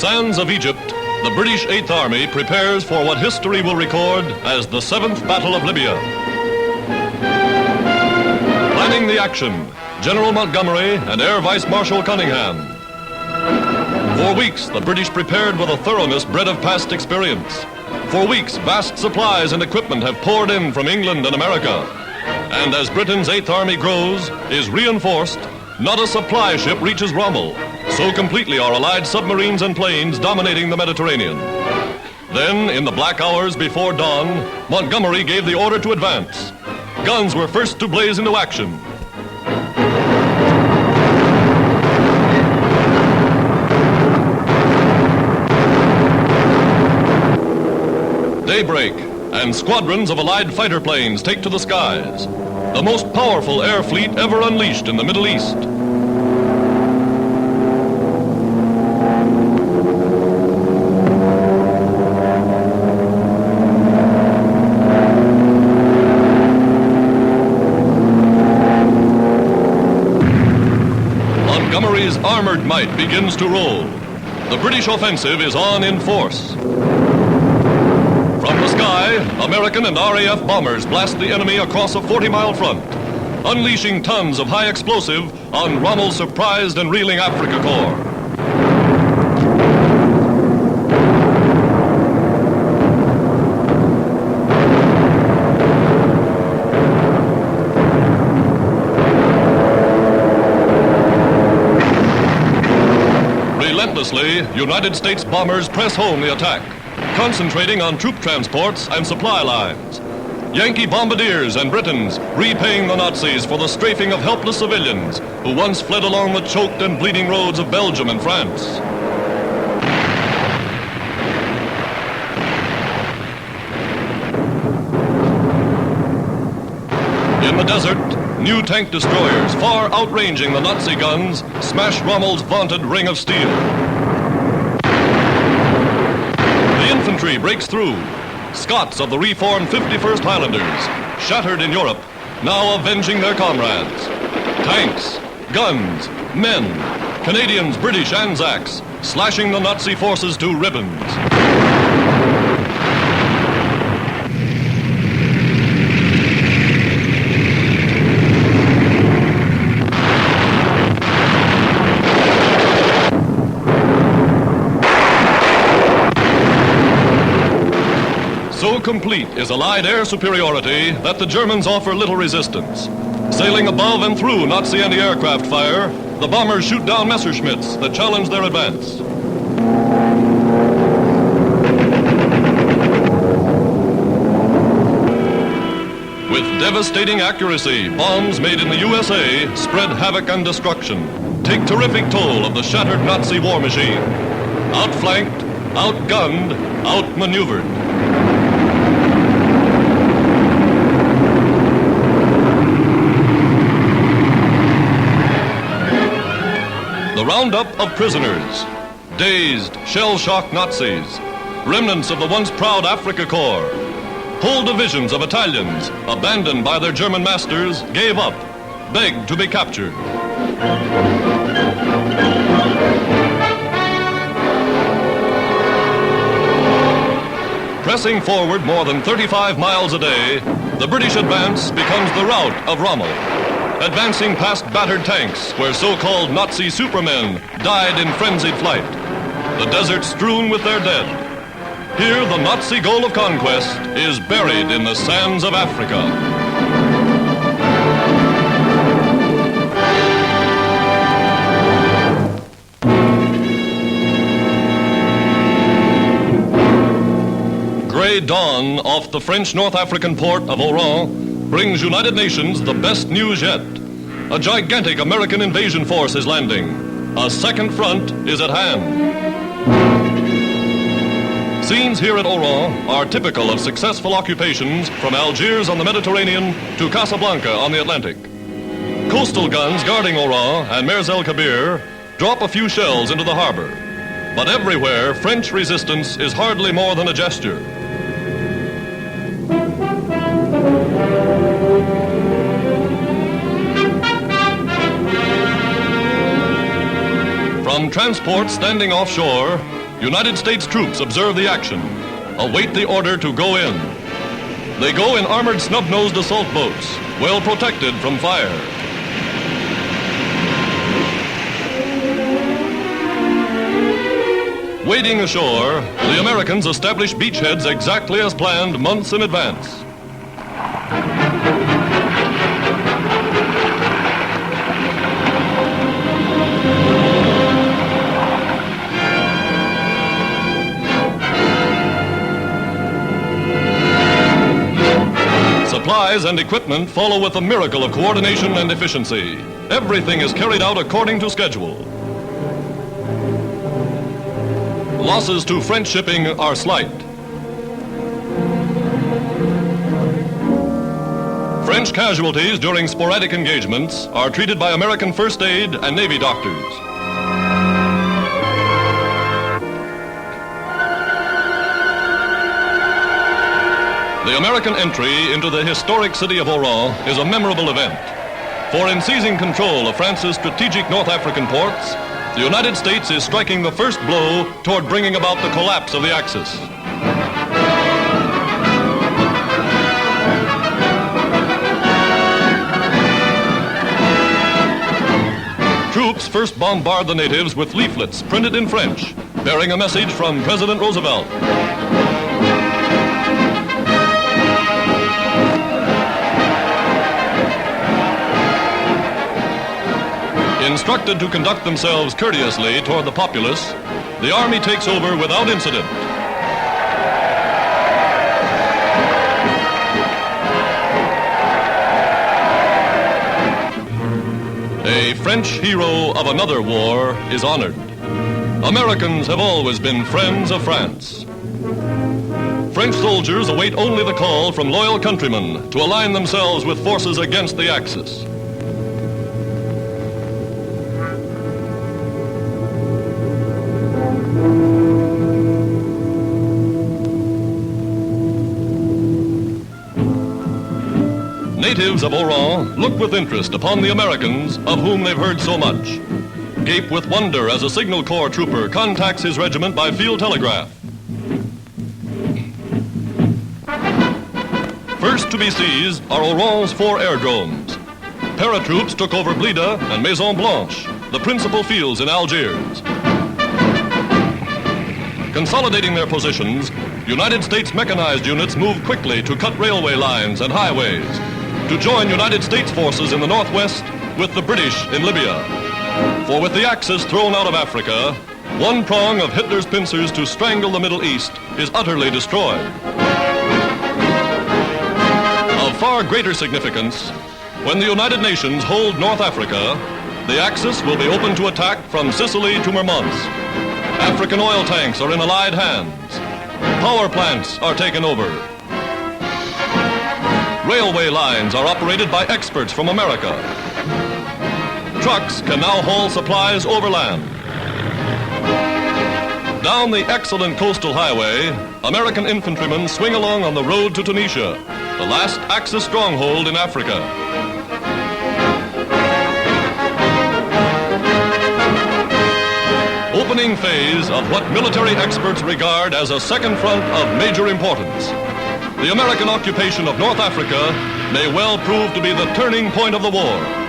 sands of Egypt, the British Eighth Army prepares for what history will record as the 7th Battle of Libya. Planning the action, General Montgomery and Air Vice Marshal Cunningham. For weeks, the British prepared with a thoroughness bred of past experience. For weeks, vast supplies and equipment have poured in from England and America. And as Britain's Eighth Army grows, is reinforced, not a supply ship reaches Rommel. So completely are Allied submarines and planes dominating the Mediterranean. Then, in the black hours before dawn, Montgomery gave the order to advance. Guns were first to blaze into action. Daybreak, and squadrons of Allied fighter planes take to the skies. The most powerful air fleet ever unleashed in the Middle East. Montgomery's armored might begins to roll. The British offensive is on in force. From the sky, American and RAF bombers blast the enemy across a 40-mile front, unleashing tons of high explosive on Rommel's surprised and reeling Africa Corps. Relentlessly, United States bombers press home the attack, concentrating on troop transports and supply lines. Yankee bombardiers and Britons repaying the Nazis for the strafing of helpless civilians who once fled along the choked and bleeding roads of Belgium and France. In the desert, new tank destroyers, far outranging the Nazi guns, smash Rommel's vaunted ring of steel. Infantry breaks through. Scots of the reformed 51st Highlanders, shattered in Europe, now avenging their comrades. Tanks, guns, men, Canadians, British, Anzacs, slashing the Nazi forces to ribbons. So complete is Allied air superiority that the Germans offer little resistance. Sailing above and through Nazi anti-aircraft fire, the bombers shoot down Messerschmitts that challenge their advance. With devastating accuracy, bombs made in the USA spread havoc and destruction, take terrific toll of the shattered Nazi war machine. Outflanked, outgunned, outmaneuvered. The roundup of prisoners, dazed, shell-shocked Nazis, remnants of the once proud Africa Corps, whole divisions of Italians, abandoned by their German masters, gave up, begged to be captured. Pressing forward more than 35 miles a day, the British advance becomes the rout of Rommel. Advancing past battered tanks where so-called Nazi supermen died in frenzied flight. The desert strewn with their dead. Here, the Nazi goal of conquest is buried in the sands of Africa. Gray dawn off the French North African port of Oran brings United Nations the best news yet. A gigantic American invasion force is landing. A second front is at hand. Scenes here at Oran are typical of successful occupations from Algiers on the Mediterranean to Casablanca on the Atlantic. Coastal guns guarding Oran and Mers el Kabir drop a few shells into the harbor. But everywhere, French resistance is hardly more than a gesture. From transports standing offshore United States troops observe the action, await the order to go in. They go in armored snub-nosed assault boats, well protected from fire. Wading ashore, the Americans establish beachheads exactly as planned months in advance. Supplies and equipment follow with a miracle of coordination and efficiency. Everything is carried out according to schedule. Losses to French shipping are slight. French casualties during sporadic engagements are treated by American first aid and Navy doctors. The American entry into the historic city of Oran is a memorable event. For in seizing control of France's strategic North African ports, the United States is striking the first blow toward bringing about the collapse of the Axis. Troops first bombard the natives with leaflets printed in French, bearing a message from President Roosevelt. Instructed to conduct themselves courteously toward the populace, the army takes over without incident. A French hero of another war is honored. Americans have always been friends of France. French soldiers await only the call from loyal countrymen to align themselves with forces against the Axis. Natives of Oran look with interest upon the Americans of whom they've heard so much. Gape with wonder as a Signal Corps trooper contacts his regiment by field telegraph. First to be seized are Oran's 4 aerodromes. Paratroops took over Blida and Maison Blanche, the principal fields in Algiers. Consolidating their positions, United States mechanized units moved quickly to cut railway lines and highways, to join United States forces in the northwest with the British in Libya. For with the Axis thrown out of Africa, one prong of Hitler's pincers to strangle the Middle East is utterly destroyed. Of far greater significance, when the United Nations hold North Africa, the Axis will be open to attack from Sicily to Murmansk. African oil tanks are in Allied hands. Power plants are taken over. Railway lines are operated by experts from America. Trucks can now haul supplies overland. Down the excellent coastal highway, American infantrymen swing along on the road to Tunisia, the last Axis stronghold in Africa. Opening phase of what military experts regard as a second front of major importance. The American occupation of North Africa may well prove to be the turning point of the war.